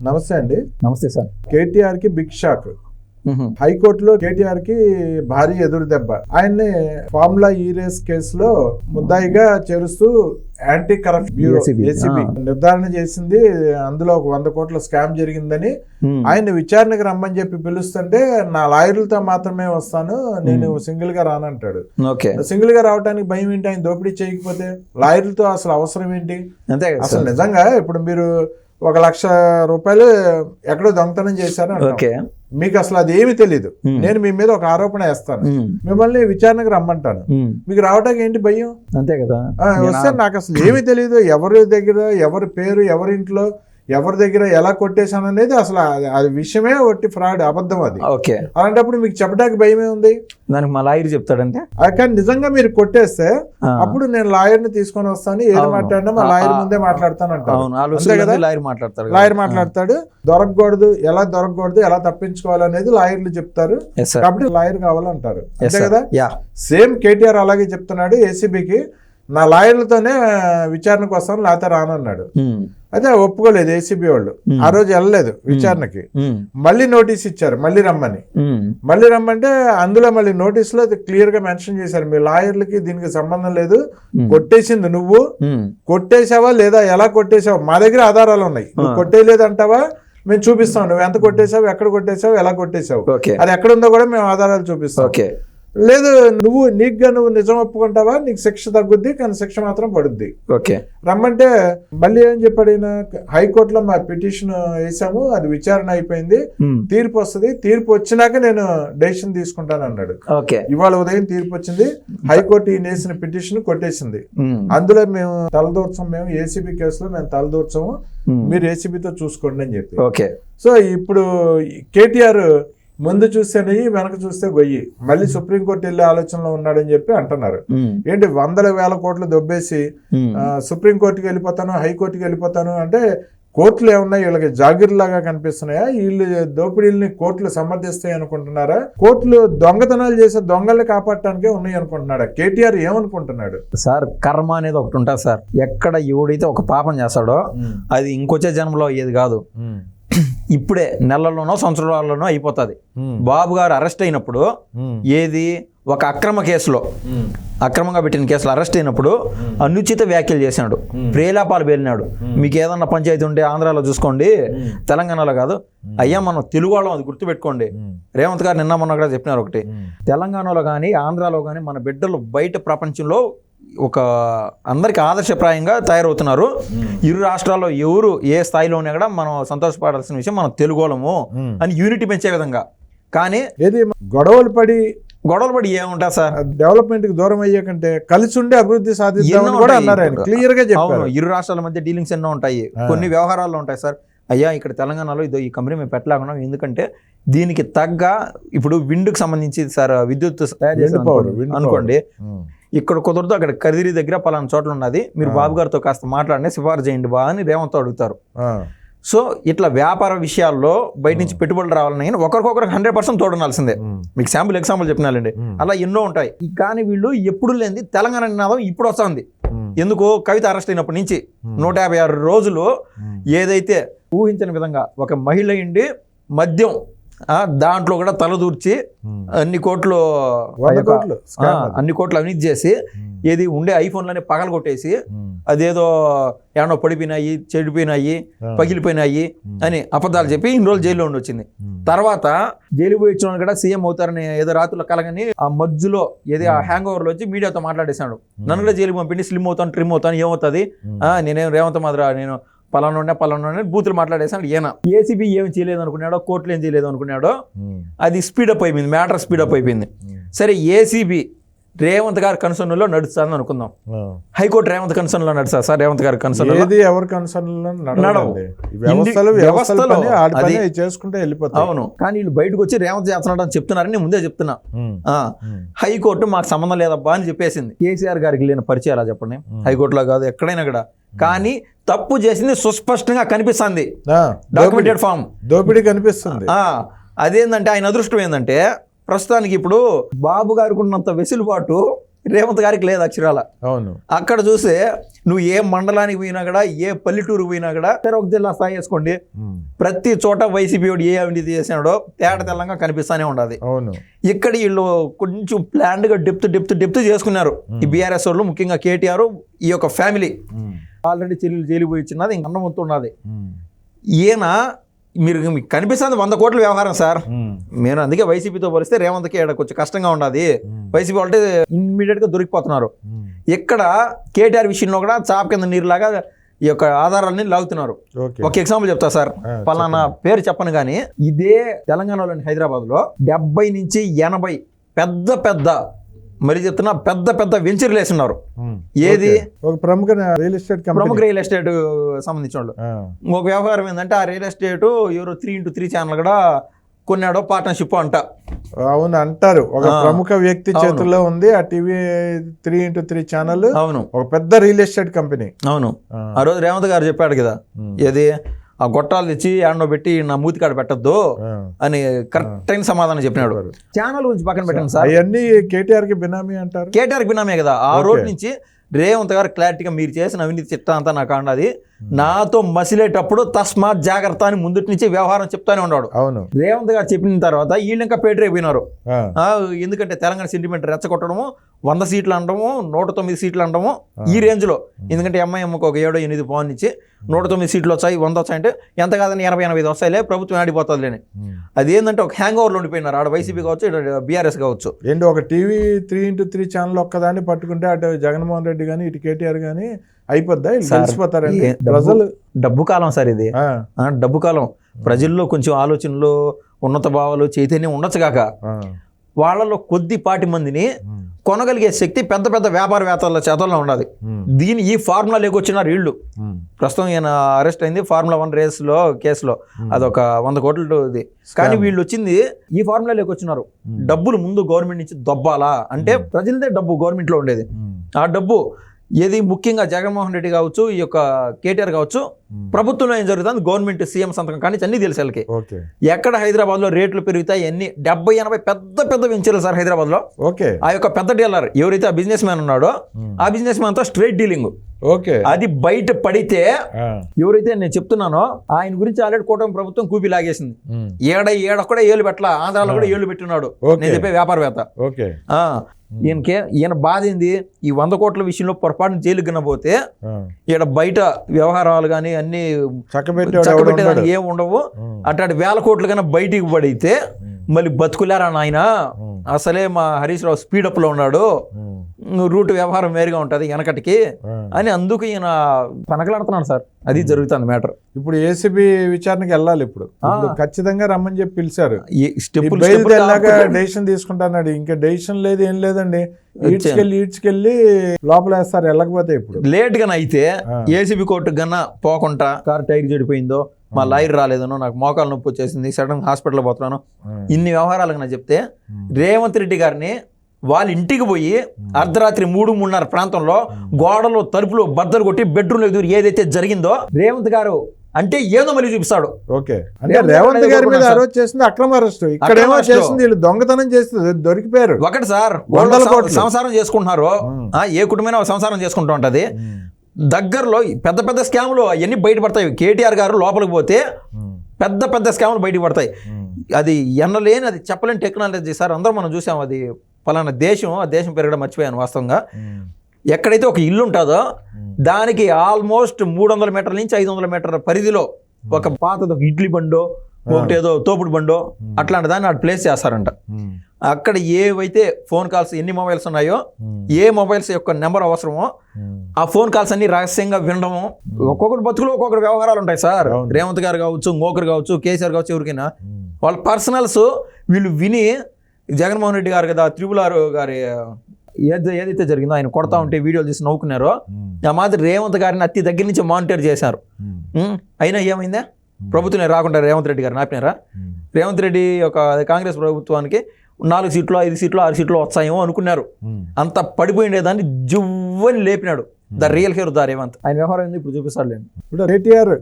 నమస్తే అండి. నమస్తే సార్. కేటీఆర్ కి బిగ్ షాక్. హైకోర్టులో కేటీఆర్ కి భారీ ఎదురు దెబ్బ. ఆయన్ని ఫార్ములా ఈ రేస్ కేసులో ముద్దాయిగా చేరుస్తూ యాంటీ కరప్షన్ బ్యూరో ఏసీబీ నిర్ధారణ చేసింది. అందులో ఒక 100 కోట్ల స్కామ్ జరిగిందని ఆయన విచారణకు రమ్మని చెప్పి పిలుస్తుంటే నా లాయర్లతో మాత్రమే వస్తాను, నేను సింగిల్ గా రానంటాడు. సింగిల్ గా రావడానికి భయం ఏంటి? ఆయన దోపిడీ చేయకపోతే లాయర్లతో అసలు అవసరం ఏంటి? అసలు నిజంగా ఇప్పుడు మీరు 1,00,000 రూపాయలు ఎక్కడో దొంగతనం చేశారు, మీకు అసలు అది ఏమి తెలీదు, నేను మీ మీద ఒక ఆరోపణ వేస్తాను, మిమ్మల్ని విచారణకు రమ్మంటాను, మీకు రావడానికి ఏంటి భయం? అంతే కదా. వస్తే నాకు అసలు ఏమి తెలీదు, ఎవరి దగ్గర ఎవరి పేరు, ఎవరింట్లో ఎవరి దగ్గర ఎలా కొట్టేశాను అనేది అసలు అది విషయమే ఒట్టి ఫ్రాడ్, అబద్ధం అది. అలాంటప్పుడు మీకు చెప్పడానికి భయమే ఉంది? దానికి మా లాయర్ చెప్తాడంటే. కానీ నిజంగా మీరు కొట్టేస్తే అప్పుడు నేను లాయర్ ని తీసుకొని వస్తాను, ఏది మాట్లాడినా మా లాయర్ ముందే మాట్లాడతాను అంటారు. లాయర్ మాట్లాడతాడు. దొరకకూడదు, ఎలా దొరకకూడదు, ఎలా తప్పించుకోవాలి అనేది లాయర్లు చెప్తారు. కాబట్టి లాయర్ కావాలంటారు, అంతే కదా. సేమ్ కేటీఆర్ అలాగే చెప్తున్నాడు ఏసీబీకి, నా లాయర్లతోనే విచారణకు వస్తాను లేకపోతే రానన్నాడు. అదే ఒప్పుకోలేదు ఏసీబీ వాళ్ళు. ఆ రోజు వెళ్ళలేదు విచారణకి. మళ్ళీ నోటీస్ ఇచ్చారు మళ్ళీ రమ్మని. మళ్ళీ రమ్మంటే అందులో మళ్ళీ నోటీస్ లో క్లియర్ గా మెన్షన్ చేశారు, మీ లాయర్లకి దీనికి సంబంధం లేదు, కొట్టేసింది నువ్వు, కొట్టేసావా లేదా, ఎలా కొట్టేసావా, మా దగ్గర ఆధారాలు ఉన్నాయి, నువ్వు కొట్టేయలేదు అంటావా మేము చూపిస్తాం, నువ్వు ఎంత కొట్టేసావు, ఎక్కడ కొట్టేసావు, ఎలా కొట్టేసావు, అది ఎక్కడ ఉందో కూడా మేము ఆధారాలు చూపిస్తాం. లేదు నువ్వు నిజం ఒప్పుకుంటావా, నీకు శిక్ష తగ్గుద్ది, కానీ శిక్ష మాత్రం పడుద్ది. రమ్మంటే మళ్ళీ ఏం చెప్పాడు ఈయన, హైకోర్టులో మా పిటిషన్ వేసాము, అది విచారణ అయిపోయింది, తీర్పు వస్తుంది, తీర్పు వచ్చినాక నేను డెసిషన్ తీసుకుంటాను అన్నాడు. ఇవాళ ఉదయం తీర్పు వచ్చింది, హైకోర్టు ఈయన వేసిన పిటిషన్ కొట్టేసింది. అందులో మేము తలదూర్చాము, మేము ఏసీబీ కేసులో మేము తలదూర్చాము, మీరు ఏసీబీతో చూసుకోండి అని చెప్పి. సో ఇప్పుడు కేటీఆర్ ముందు చూస్తే నెయ్యి, వెనక చూస్తే గొయ్యి, మళ్ళీ సుప్రీంకోర్టు వెళ్ళే ఆలోచనలో ఉన్నాడని చెప్పి అంటున్నారు. ఏంటి 100,000 కోట్లు దొబ్బేసి సుప్రీంకోర్టుకి వెళ్ళిపోతాను, హైకోర్టుకి వెళ్ళిపోతాను అంటే కోర్టులు ఏమన్నా వీళ్ళకి జాగిర్లాగా కనిపిస్తున్నాయా? వీళ్ళు దోపిడీల్ని కోర్టులు సమర్థిస్తాయి అనుకుంటున్నారా? కోర్టులు దొంగతనాలు చేసే దొంగల్ని కాపాడటానికే ఉన్నాయి అనుకుంటున్నాడా? కేటీఆర్ ఏమనుకుంటున్నాడు? సార్, కర్మ అనేది ఒకటి ఉంటుంది సార్. ఎక్కడ ఎవడైతే ఒక పాపం చేస్తాడో అది ఇంకొచ్చే జన్మలో అయ్యేది కాదు, ఇప్పుడే నెలల్లోనో సంవత్సరాల్లోనో అయిపోతుంది. బాబు గారు అరెస్ట్ అయినప్పుడు ఏది ఒక అక్రమ కేసులో, అక్రమంగా పెట్టిన కేసులో అరెస్ట్ అయినప్పుడు అనుచిత వ్యాఖ్యలు చేశాడు, ప్రేలాపాలు పేలినాడు. మీకు ఏదన్నా పంచాయతీ ఉంటే ఆంధ్రాలో చూసుకోండి, తెలంగాణలో కాదు అయ్యా, మనం తెలుగు వాళ్ళం, అది గుర్తుపెట్టుకోండి. రేవంత్ గారు నిన్న మొన్న కూడా చెప్పినారు ఒకటి, తెలంగాణలో కానీ ఆంధ్రాలో కానీ మన బిడ్డలు బయట ప్రపంచంలో ఒక అందరికి ఆదర్శప్రాయంగా తయారవుతున్నారు. ఇరు రాష్ట్రాల్లో ఎవరు ఏ స్థాయిలో ఉన్నా కూడా మనం సంతోషపడాల్సిన విషయం, మనం తెలుగోళము అని యూనిటీ పెంచే విధంగా. కానీ గొడవలు పడి ఏముంటారు సార్, డెవలప్మెంట్ కి దూరం అయ్యే కంటే కలిసి ఉండే అభివృద్ధి సాధించాలని కూడా అన్నారు ఆయన, క్లియర్ గా చెప్పారు. ఇరు రాష్ట్రాల మధ్య డీలింగ్స్ ఎన్నో ఉంటాయి, కొన్ని వ్యవహారాల్లో ఉంటాయి సార్. అయ్యా, ఇక్కడ తెలంగాణలో ఈ కంపెనీ మేము పెట్టలేకున్నాం, ఎందుకంటే దీనికి తగ్గ ఇప్పుడు విండ్కి సంబంధించి సార్ విద్యుత్ అనుకోండి, ఇక్కడ కుదరదు, అక్కడ కదిరి దగ్గర పలానా చోట్ల ఉన్నది, మీరు బాబు గారితో కాస్త మాట్లాడి సిఫారసు చేయండి బా అని రేవంత్ అడుగుతారు. సో ఇట్లా వ్యాపార విషయాల్లో బయట నుంచి పెట్టుబడులు రావాలని ఒకరికొకరికి 100% తోడునాల్సిందే. మీకు శాంపుల్ ఎగ్జాంపుల్ చెప్పినాలండి, అలా ఎన్నో ఉంటాయి. కానీ వీళ్ళు ఎప్పుడు లేనిది తెలంగాణ నినాదం ఇప్పుడు వస్తుంది. ఎందుకు? కవిత అరెస్ట్ అయినప్పటి నుంచి 156 రోజులు ఏదైతే ఊహించని విధంగా ఒక మహిళ ఇండి మద్యం దాంట్లో కూడా తలదూర్చి అన్ని కోట్లు అవినీతి చేసి, ఏది ఉండే ఐఫోన్లని పగల కొట్టేసి, అదేదో ఏమన్నా పడిపోయినాయి, చెడిపోయినాయి, పగిలిపోయినాయి అని అబద్ధాలు చెప్పి ఇన్ని రోజులు జైల్లో ఉండి వచ్చింది. తర్వాత జైలు పోయి వచ్చిన కూడా సీఎం అవుతారని ఏదో రాత్రుల కలగని ఆ మధ్యలో ఏది ఆ హ్యాంగ్ ఓవర్లో వచ్చి మీడియాతో మాట్లాడేశాడు. నన్ను కూడా జైలుకి పంపిండి, స్లిమ్ అవుతాను, ట్రిమ్ అవుతాను, ఏమవుతుంది, నేనేం రేవంత్ మాదిరా, నేను పలానా బూతులు మాట్లాడేసాడు. ఈయన ఏసీబీ ఏం చేయలేదు అనుకున్నాడో, కోర్టులు ఏం చేయలేదు అనుకున్నాడో, అది స్పీడప్ అయిపోయింది, మ్యాటర్ స్పీడప్ అయిపోయింది. సరే, ఏసీబీ రేవంత్ గారి కన్సర్న్ లో నడుస్తుంది అనుకుందాం, హైకోర్టు రేవంత్ కన్సర్న్ లో నడుస్తా సార్, రేవంత్ గారి కన్సర్న్ అవును. కానీ వీళ్ళు బయటకు వచ్చి రేవంత్ చేస్తున్నాడు అని చెప్తున్నారని ముందే చెప్తున్నా. హైకోర్టు మాకు సంబంధం లేదబ్బా అని చెప్పేసింది. కేసీఆర్ గారికి లేని పరిచయం అలా చెప్పండి, హైకోర్టులో కాదు ఎక్కడైనా కూడా. కానీ తప్పు చేసింది సుస్పష్టంగా కనిపిస్తుంది, డాక్యుమెంటెడ్ ఫామ్ దోపిడీ కనిపిస్తుంది. అదేంటంటే ఆయన అదృష్టం ఏంటంటే ప్రస్తుతానికి ఇప్పుడు బాబు గారికి ఉన్నంత వెసులుబాటు రేవంత్ గారికి లేదు అక్షరాల. అవును. అక్కడ చూస్తే నువ్వు ఏ మండలానికి పోయినా కూడా, ఏ పల్లెటూరు పోయినా కూడా, ఒక జిల్లా స్థాయి వేసుకోండి, ప్రతి చోట వైసీపీ వాడు ఏ అవినీతి చేసినాడో తేట తెల్లంగా కనిపిస్తానే ఉండదు. అవును. ఇక్కడ వీళ్ళు కొంచెం ప్లాన్డ్ గా డెప్త్ చేసుకున్నారు ఈ బీఆర్ఎస్ వాళ్ళు, ముఖ్యంగా కేటీఆర్ ఈ యొక్క ఫ్యామిలీ. ఆల్రెడీ చెల్లెలు జైలు పోయి ఇచ్చినది, ఇంక అన్నం ఉన్నది. ఈయన మీకు కనిపిస్తుంది 100 కోట్ల వ్యవహారం సార్. నేను అందుకే వైసీపీతో పోలిస్తే రేవంత్కి కొంచెం కష్టంగా ఉండదు. వైసీపీ వాళ్ళే ఇమ్మీడియట్ గా దొరికిపోతున్నారు. ఇక్కడ కేటీఆర్ విషయంలో కూడా చాప కింద నీరులాగా ఈ యొక్క ఆధారాలని లాగుతున్నారు. ఒక ఎగ్జాంపుల్ చెప్తా సార్, పలానా పేరు చెప్పను కానీ, ఇదే తెలంగాణలోని హైదరాబాద్ లో 70 నుంచి 80 పెద్ద మరి చెప్తున్నా పెద్ద వెంచర్లు వేస్తున్నారు. ఏది ఒక ప్రముఖ రియల్ ఎస్టేట్ సంబంధించిన వాళ్ళు. ఒక వ్యవహారం ఏంటంటే, ఆ రియల్ ఎస్టేట్ ఎవరో 3x3 ఛానల్ కూడా కొన్నాడో పార్ట్నర్షిప్ అంట. అవును అంటారు. ఒక ప్రముఖ వ్యక్తి చేతుల్లో ఉంది ఆ టీవీ 3x3 ఛానల్. అవును, ఒక పెద్ద రియల్ ఎస్టేట్ కంపెనీ. అవును. ఆ రోజు రేవంత్ గారు చెప్పాడు కదా, ఏది ఆ గొట్టాలు తెచ్చి ఆడనో పెట్టి నా మూతి కాడ పెట్టద్దు అని కరెక్ట్ అయిన సమాధానం చెప్పినాడు. ఛానల్ గురించి పక్కన పెట్టండి సార్, అవన్నీ కేటీఆర్ కి బినామీ అంటారు. కేటీఆర్ బినామీ కదా. ఆ రోజు నుంచి రేవంత్ గారు క్లారిటీగా మీరు చేసిన అవినీతి చిట్టా అంతా నాకు అన్నది, నాతో మసిలేటప్పుడు తస్మాత్ జాగ్రత్త అని ముందుటి నుంచి వ్యవహారం చెప్తానే ఉన్నాడు. అవును. రేవంత్ గారు చెప్పిన తర్వాత వీళ్ళు ఇంకా పేటరైపోయినారు. ఎందుకంటే తెలంగాణ సెంటిమెంట్ రెచ్చగొట్టడము, 100 సీట్లు అనడము, 109 సీట్లు అనడము ఈ రేంజ్ లో. ఎందుకంటే ఎంఐఎంకి ఒక 7-8 పవన్ ఇచ్చి 109 సీట్లు వచ్చాయి, 100 వచ్చాయంటే ఎంత కాదని 80-85 వస్తాయిలే, ప్రభుత్వం ఆడిపోతుంది లేని. అది ఏంటంటే ఒక హ్యాంగ్ ఓవర్లో ఉండిపోయినారు ఆడ వైసీపీ కావచ్చు, ఇటు బీఆర్ఎస్ కావచ్చు. ఏంటి ఒక టీవీ 3x3 ఛానల్ ఒక్కదాన్ని పట్టుకుంటే అటు జగన్మోహన్ రెడ్డి కానీ ఇటు కేటీఆర్ కానీ అయిపోద్దా? తెలిసిపోతారండి ప్రజలు. డబ్బు కాలం సార్ ఇది, డబ్బు కాలం. ప్రజల్లో కొంచెం ఆలోచనలు, ఉన్నత భావాలు, చైతన్యం ఉండొచ్చు కాక, వాళ్ళలో కొద్దిపాటి మందిని కొనగలిగే శక్తి పెద్ద వ్యాపారవేత్తల చేతల్లో ఉన్నది. ఈ ఫార్ములా లేకొచ్చినారు వీళ్ళు. ప్రస్తుతం ఈయన అరెస్ట్ అయింది ఫార్ములా 1 కేసులో, అదొక 100 కోట్లది. కానీ వీళ్ళు వచ్చింది ఈ ఫార్ములా లేకొచ్చినారు. డబ్బులు ముందు గవర్నమెంట్ నుంచి దొబ్బాలా అంటే, ప్రజలదే డబ్బు గవర్నమెంట్ లో ఉండేది. ఆ డబ్బు ఏది ముఖ్యంగా జగన్మోహన్ రెడ్డి కావచ్చు, ఈ యొక్క కేటీఆర్ కావచ్చు, ప్రభుత్వంలో ఏం జరుగుతుంది, గవర్నమెంట్ సీఎం సంతకం కానీ అన్ని తెలుసు వాళ్ళకి. ఎక్కడ హైదరాబాద్ లో రేట్లు పెరుగుతాయి, అన్ని 70-80 పెద్ద వెంచర్లు సార్ హైదరాబాద్ లో. ఆ యొక్క పెద్ద డీలర్ ఎవరైతే ఆ బిజినెస్ మ్యాన్ ఉన్నాడో, ఆ బిజినెస్ మ్యాన్ తో స్ట్రైట్ డీలింగ్. అది బయట పడితే ఎవరైతే నేను చెప్తున్నానో ఆయన గురించి ఆల్రెడీ కూటమి ప్రభుత్వం కూపి లాగేసింది. ఏడొక్కడే ఏళ్ళు పెట్టలా, ఆంధ్రాలో కూడా ఏళ్ళు పెట్టున్నాడు నేను చెప్పే వ్యాపారవేత్త. ఈయన బాధ ఏంది, ఈ 100 కోట్ల విషయంలో పొరపాటున జైలుకి కనబోతే ఈడ బయట వ్యవహారాలు కానీ అన్ని చక్కబెట్టేదానికి ఏమి ఉండవు. అట్లాంటి 1000 కోట్లు కన్నా బయటికి పడితే మళ్ళీ బతుకులేరా నాయన, అసలే మా హరీష్ రావు స్పీడప్ లో ఉన్నాడు, రూట్ వ్యవహారం వేరుగా ఉంటది వెనకటికి అని అందుకు ఈయన పనకలాడుతున్నాడు సార్. అది జరుగుతుంది మ్యాటర్. ఇప్పుడు ఏసీబీ విచారణకి వెళ్ళాలి. ఇప్పుడు ఖచ్చితంగా రమ్మని చెప్పి పిలిచారు. డెసిషన్ తీసుకుంటున్నాడు. ఇంకా డెసిషన్ లేదు, ఏం లేదండి. ఈడ్చుకెళ్ళి లోపల వేస్తారు. వెళ్ళకపోతే ఇప్పుడు లేట్ గానే అయితే ఏసీబీ కోర్టుకు గన్నా పోకుండా, కార్ టైర్ చెడిపోయిందో, మా లాయర్ రాలేదనో, నాకు మోకాలు నొప్పి వచ్చేసింది, సడన్ హాస్పిటల్ పోతున్నాను, ఇన్ని వ్యవహారాలు నా చెప్తే రేవంత్ రెడ్డి గారిని వాళ్ళ ఇంటికి పోయి అర్ధరాత్రి 3-3:30 ప్రాంతంలో గోడలో తలుపులు బద్దలు కొట్టి బెడ్రూమ్ ఎదురు ఏదైతే జరిగిందో రేవంత్ గారు అంటే ఏదో మళ్ళీ చూపిస్తాడు. అంటే రేవంత్ గారి మీద అరెస్ట్ చేసింది అక్రమ అరెస్ట్, ఇక్కడ ఏమో చేసింది వీళ్ళు దొంగతనం చేస్తుంది, దొరికిపోయారు. ఒకటి సార్, సంసారం చేసుకుంటున్నారు, ఏ కుటుంబమైనా సంసారం చేసుకుంటూ ఉంటది. దగ్గరలో పెద్ద స్కాములు అవన్నీ బయటపడతాయి. కేటీఆర్ గారు లోపలికి పోతే పెద్ద స్కాములు బయటకు పడతాయి. అది ఎన్నలేని, అది చెప్పలేని టెక్నాలజీ సార్. అందరూ మనం చూసాం. అది పలానా దేశం, ఆ దేశం పెరగడం మర్చిపోయాను వాస్తవంగా. ఎక్కడైతే ఒక ఇల్లు ఉంటుందో దానికి ఆల్మోస్ట్ 300 మీటర్ల నుంచి 500 మీటర్ల పరిధిలో ఒక పాతది ఒక ఇడ్లీ బండో, ఒకటేదో తోపుడు బండో అట్లాంటి దాన్ని అటు ప్లేస్ చేస్తారంట. అక్కడ ఏవైతే ఫోన్ కాల్స్, ఎన్ని మొబైల్స్ ఉన్నాయో, ఏ మొబైల్స్ యొక్క నెంబర్ అవసరమో ఆ ఫోన్ కాల్స్ అన్ని రహస్యంగా వినడము. ఒక్కొక్కటి బతుకులు ఒక్కొక్కటి వ్యవహారాలు ఉంటాయి సార్. రేవంత్ గారు కావచ్చు, ఇంకొకరు కావచ్చు, కేసీఆర్ కావచ్చు, ఎవరికైనా వాళ్ళ పర్సనల్స్ వీళ్ళు విని, జగన్మోహన్ రెడ్డి గారు కదా RRR గారి ఏదైతే జరిగిందో ఆయన కొడతా ఉంటే వీడియోలు చేసి నవ్వుకున్నారో, ఆ మాదిరి రేవంత్ గారిని అతి దగ్గర నుంచి మానిటర్ చేశారు. అయినా ఏమైందా, ప్రభుత్వం రాకుండా రేవంత్ రెడ్డి గారిని ఆపినారా? రేవంత్ రెడ్డి ఒక కాంగ్రెస్ ప్రభుత్వానికి 4 సీట్లు 5 సీట్లు 6 సీట్లు వస్తాయేమో అనుకున్నారు. అంత పడిపోయిండేదాన్ని జువ్వని లేపినాడు the real hero the Revanth. ఆయన వ్యవహారం ఇప్పుడు చూపిస్తాడు. ఇప్పుడు కేటీఆర్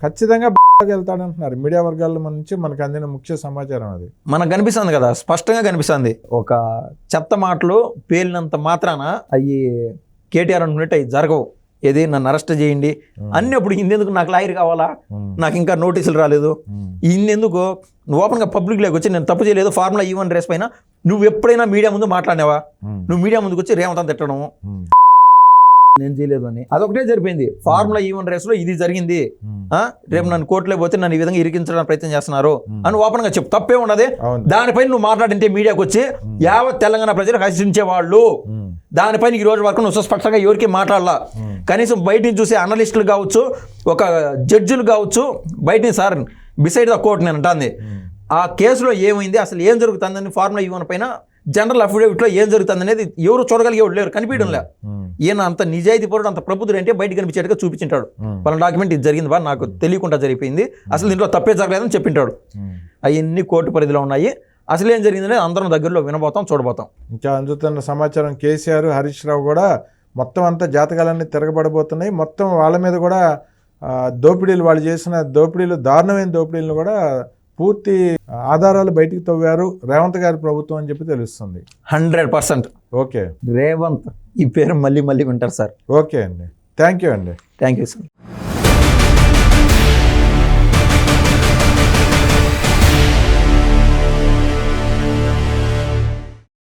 ఖచ్చితంగా వెళ్తాడంటున్నారు మీడియా వర్గాల నుంచి మనకు అందిన ముఖ్య సమాచారం అది. మనకు కనిపిస్తుంది కదా, స్పష్టంగా కనిపిస్తుంది. ఒక చెత్త మాటలు పేలినంత మాత్రాన అవి కేటీఆర్ అనుకున్నట్టు అవి జరగవు. ఏది నన్ను అరెస్ట్ చేయండి అన్ని. అప్పుడు ఇందెందుకు నాకు లాయర్ కావాలా, నాకు ఇంకా నోటీసులు రాలేదు, ఇందెందుకు నువ్వు ఓపెన్గా పబ్లిక్లోకి వచ్చి నేను తప్పు చేయలేదు ఫార్ములా E1 రేస్ పైన నువ్వు ఎప్పుడైనా మీడియా ముందు మాట్లాడినావా? నువ్వు మీడియా ముందుకు వచ్చి రేవంత్ అని తిట్టడము నేను చేయలేదు అని అదొకటే జరిపోయింది. ఫార్ములా E1 రేస్లో ఇది జరిగింది, రేపు నన్ను కోర్టులో పోతే నన్ను ఈ విధంగా ఇరికించడానికి ప్రయత్నం చేస్తున్నారు అని ఓపెన్ గా చెప్పు, తప్పే ఉన్నది. దానిపైన నువ్వు మాట్లాడింటే మీడియాకి వచ్చి యావత్ తెలంగాణ ప్రజలు హర్షించేవాళ్ళు. దానిపైన ఈ రోజు వరకు నువ్వు సుస్పష్టంగా ఎవరికి మాట్లాడాల. కనీసం బయట నుంచి చూసే అనలిస్టులు కావచ్చు, ఒక జడ్జిలు కావచ్చు, బయట సార్ బిసైడ్ ద కోర్ట్ నేను అంటాంది ఆ కేసులో ఏమైంది, అసలు ఏం జరుగుతుందని ఫార్ములా E1 పైన జనరల్ అఫిడవిట్లో ఏం జరుగుతుంది అనేది ఎవరు చూడగలిగేవాడు లేరు, కనిపించడంలే. ఈయన అంత నిజాయితీ పరుడు, అంత ప్రబుద్ధుడు అంటే బయట కనిపించేట్టుగా చూపించింటాడు. పలానా డాక్యుమెంట్ ఇది జరిగింది బా, నాకు తెలియకుండా జరిగిపోయింది, అసలు దీంట్లో తప్పే జరగలేదని చెప్పింటాడు. అవన్నీ కోర్టు పరిధిలో ఉన్నాయి. అసలు ఏం జరిగిందనే అందరం దగ్గరలో వినబోతాం, చూడబోతాం. ఇంకా అందుతున్న సమాచారం కేసీఆర్, హరీష్ రావు కూడా మొత్తం అంతా జాతకాలన్నీ తిరగబడబోతున్నాయి. మొత్తం వాళ్ళ మీద కూడా దోపిడీలు, వాళ్ళు చేసిన దోపిడీలు, దారుణమైన దోపిడీలను కూడా పూర్తి ఆధారాలు బయటికి తవ్వారు రేవంత్ గారి ప్రభుత్వం అని చెప్పి తెలుస్తుంది. 100%. ఓకే, రేవంత్ ఈ పేరు మళ్ళీ మళ్ళీ వింటారు సార్. ఓకే అండి, థ్యాంక్ యూ అండి. Thank you sir.